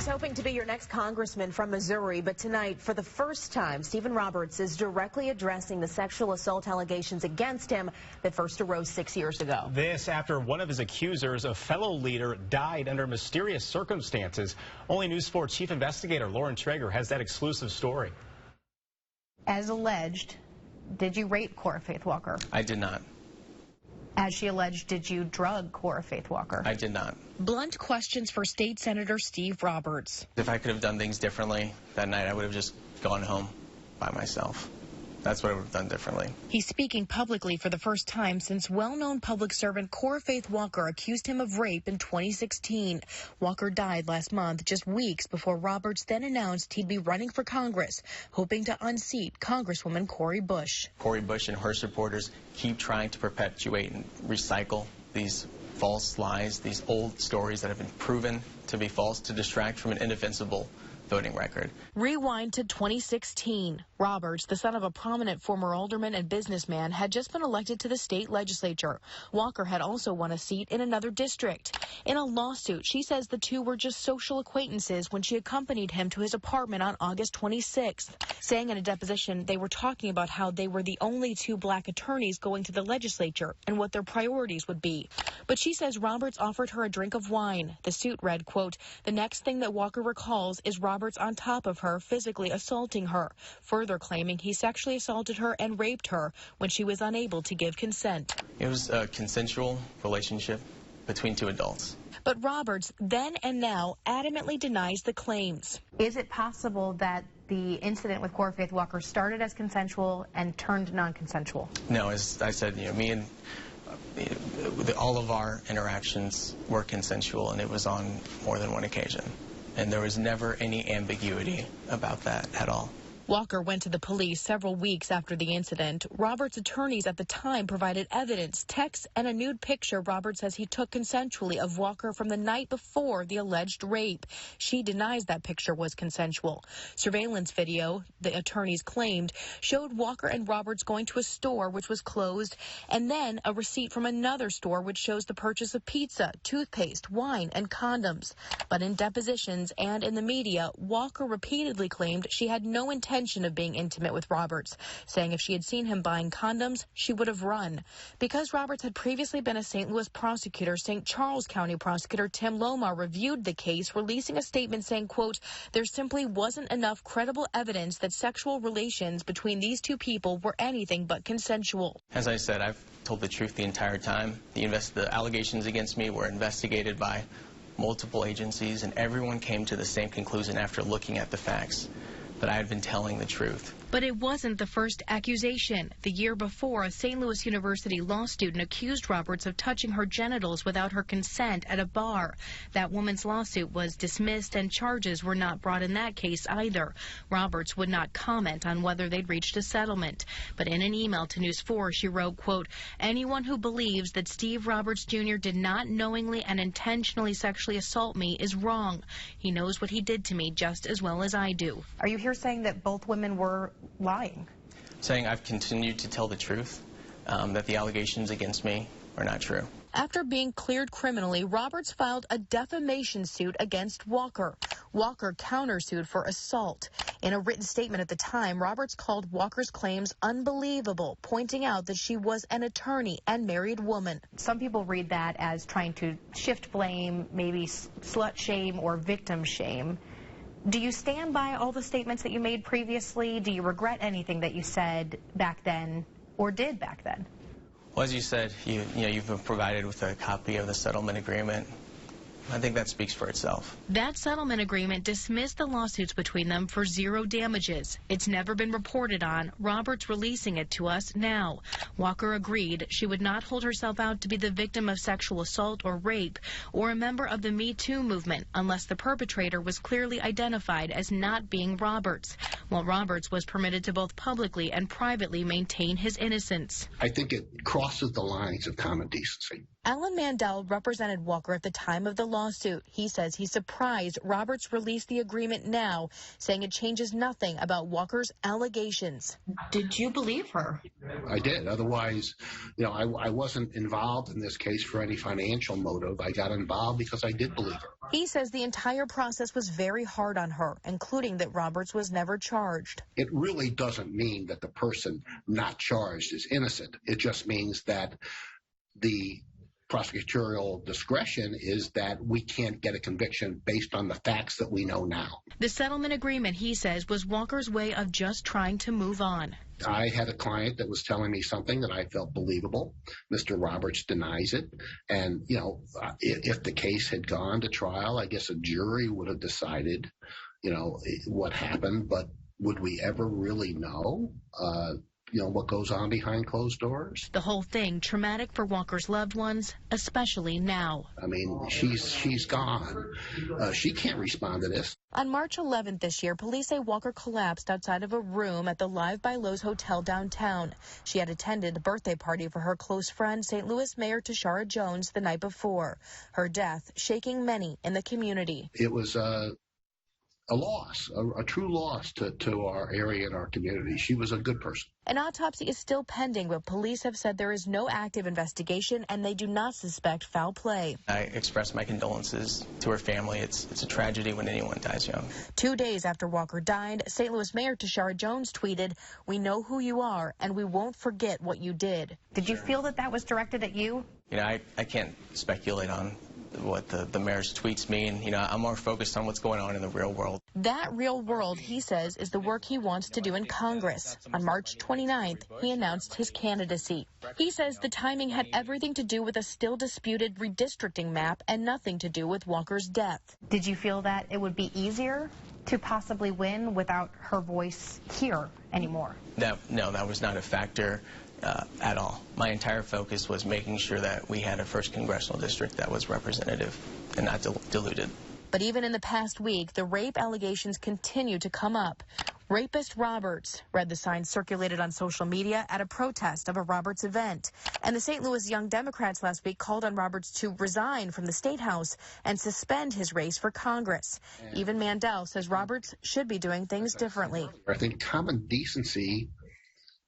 He's hoping to be your next congressman from Missouri, but tonight, for the first time, Stephen Roberts is directly addressing the sexual assault allegations against him that first arose 6 years ago. This after one of his accusers, a fellow leader, died under mysterious circumstances. Only News 4 Chief Investigator Lauren Traeger has that exclusive story. As alleged, did you rape Cora Faith Walker? I did not. As she alleged, did you drug Cora Faith Walker? I did not. Blunt questions for State Senator Steve Roberts. If I could have done things differently that night, I would have just gone home by myself. That's what I would have done differently. He's speaking publicly for the first time since well-known public servant Cora Faith Walker accused him of rape in 2016. Walker died last month, just weeks before Roberts then announced he'd be running for Congress, hoping to unseat Congresswoman Cori Bush. Cori Bush and her supporters keep trying to perpetuate and recycle these false lies, these old stories that have been proven to be false, to distract from an indefensible voting record. Rewind to 2016. Roberts, the son of a prominent former alderman and businessman, had just been elected to the state legislature. Walker had also won a seat in another district. In a lawsuit, she says the two were just social acquaintances when she accompanied him to his apartment on August 26th, saying in a deposition they were talking about how they were the only two black attorneys going to the legislature and what their priorities would be. But she says Roberts offered her a drink of wine. The suit read, quote, "The next thing that Walker recalls is Roberts on top of her, physically assaulting her," further claiming he sexually assaulted her and raped her when she was unable to give consent. It was a consensual relationship between two adults. But Roberts, then and now, adamantly denies the claims. Is it possible that the incident with Cora Faith Walker started as consensual and turned non-consensual? No, as I said, me and all of our interactions were consensual, and it was on more than one occasion. And there was never any ambiguity about that at all. Walker went to the police several weeks after the incident. Roberts' attorneys at the time provided evidence, texts, and a nude picture Roberts says he took consensually of Walker from the night before the alleged rape. She denies that picture was consensual. Surveillance video, the attorneys claimed, showed Walker and Roberts going to a store which was closed, and then a receipt from another store which shows the purchase of pizza, toothpaste, wine, and condoms. But in depositions and in the media, Walker repeatedly claimed she had no intention of being intimate with Roberts, saying if she had seen him buying condoms, she would have run. Because Roberts had previously been a St. Louis prosecutor, St. Charles County prosecutor Tim Loma reviewed the case, releasing a statement saying, quote, "There simply wasn't enough credible evidence that sexual relations between these two people were anything but consensual." As I said, I've told the truth the entire time. The allegations against me were investigated by multiple agencies, and everyone came to the same conclusion after looking at the facts, that I had been telling the truth. But it wasn't the first accusation. The year before, a St. Louis University law student accused Roberts of touching her genitals without her consent at a bar. That woman's lawsuit was dismissed, and charges were not brought in that case either. Roberts would not comment on whether they'd reached a settlement. But in an email to News 4, she wrote, quote, "Anyone who believes that Steve Roberts Jr. did not knowingly and intentionally sexually assault me is wrong. He knows what he did to me just as well as I do." Are you here saying that both women were lying? Saying I've continued to tell the truth, that the allegations against me are not true. After being cleared criminally, Roberts filed a defamation suit against Walker. Walker countersued for assault. In a written statement at the time, Roberts called Walker's claims unbelievable, pointing out that she was an attorney and married woman. Some people read that as trying to shift blame, maybe slut shame or victim shame. Do you stand by all the statements that you made previously? Do you regret anything that you said back then or did back then? Well, as you said, you've been provided with a copy of the settlement agreement. I think that speaks for itself. That settlement agreement dismissed the lawsuits between them for zero damages. It's never been reported on. Roberts releasing it to us now. Walker agreed she would not hold herself out to be the victim of sexual assault or rape or a member of the Me Too movement unless the perpetrator was clearly identified as not being Roberts, while Roberts was permitted to both publicly and privately maintain his innocence. I think it crosses the lines of common decency. Alan Mandel represented Walker at the time of the lawsuit. He says he's surprised Roberts released the agreement now, saying it changes nothing about Walker's allegations. Did you believe her? I did. Otherwise, I wasn't involved in this case for any financial motive. I got involved because I did believe her. He says the entire process was very hard on her, including that Roberts was never charged. It really doesn't mean that the person not charged is innocent. It just means that the prosecutorial discretion is that we can't get a conviction based on the facts that we know now. The settlement agreement, he says, was Walker's way of just trying to move on. I had a client that was telling me something that I felt believable. Mr. Roberts denies it. And, if the case had gone to trial, I guess a jury would have decided, what happened. But would we ever really know? What goes on behind closed doors. The whole thing traumatic for Walker's loved ones, especially now. I mean, she's gone. She can't respond to this. On March 11th this year, police say Walker collapsed outside of a room at the Live by Lowe's Hotel downtown. She had attended a birthday party for her close friend, St. Louis Mayor Tashara Jones, the night before. Her death shaking many in the community. It was a loss, a true loss to our area and our community. She was a good person. An autopsy is still pending, but police have said there is no active investigation and they do not suspect foul play. I express my condolences to her family. It's a tragedy when anyone dies young. 2 days after Walker died, St. Louis Mayor Tashara Jones tweeted, "We know who you are and we won't forget what you did." Did you feel that was directed at you? I can't speculate on what the mayor's tweets mean. I'm more focused on what's going on in the real world. That real world, he says, is the work he wants to do in Congress. On March 29th, he announced his candidacy. He says the timing had everything to do with a still disputed redistricting map and nothing to do with Walker's death. Did you feel that it would be easier to possibly win without her voice here anymore? No, that was not a factor at all. My entire focus was making sure that we had a first congressional district that was representative and not diluted. But even in the past week, the rape allegations continue to come up. Rapist Roberts read the signs circulated on social media at a protest of a Roberts event. And the St. Louis Young Democrats last week called on Roberts to resign from the State House and suspend his race for Congress. Even Mandel says Roberts should be doing things differently. I think common decency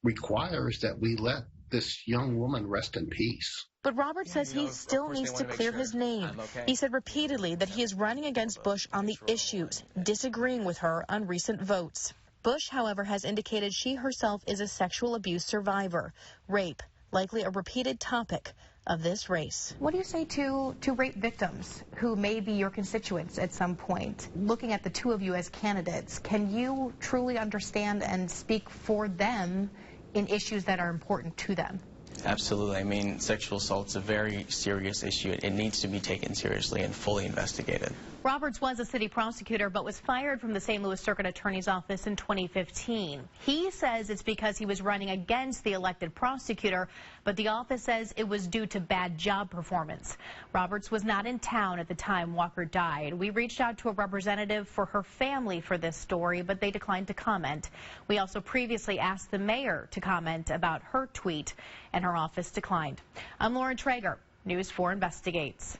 requires that we let this young woman rest in peace. But Roberts says he still needs to clear his name. He said repeatedly that he is running against Bush on the issues, disagreeing with her on recent votes. Bush, however, has indicated she herself is a sexual abuse survivor. Rape, likely a repeated topic of this race. What do you say to rape victims who may be your constituents at some point? Looking at the two of you as candidates, can you truly understand and speak for them in issues that are important to them? Absolutely. I mean, sexual assault's a very serious issue. It needs to be taken seriously and fully investigated. Roberts was a city prosecutor but was fired from the St. Louis Circuit Attorney's Office in 2015. He says it's because he was running against the elected prosecutor, but the office says it was due to bad job performance. Roberts was not in town at the time Walker died. We reached out to a representative for her family for this story, but they declined to comment. We also previously asked the mayor to comment about her tweet, and her office declined. I'm Lauren Traeger, News 4 Investigates.